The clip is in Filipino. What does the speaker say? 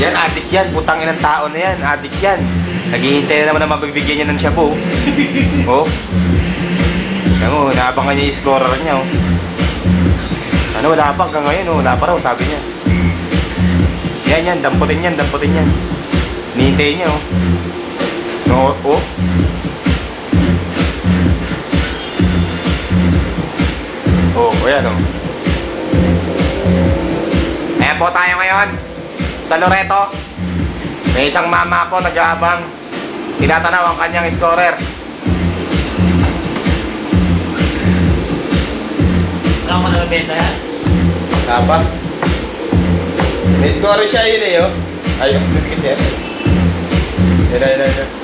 Yan, adik yan. Putang inang tao na yan. Adik yan. Naghihintay na naman na mabibigyan niya ng shabu. Oh. Ano, naabangan niya yung scorer niya, oh. Ano, wala pa hanggang ngayon, oh. Wala pa raw, sabi niya. Yan, damputin yan. Hinihintay niya, oh. No, oh. Oh, ayan, oh. Ayan po tayo ngayon sa Loreto. May isang mama po nag-aabang. Tinatanaw ang kanyang scorer. Wala ko nabibenta yan. Dapat. May scorer siya yun eh, oh. Ayos, bibigyan niya. Yan.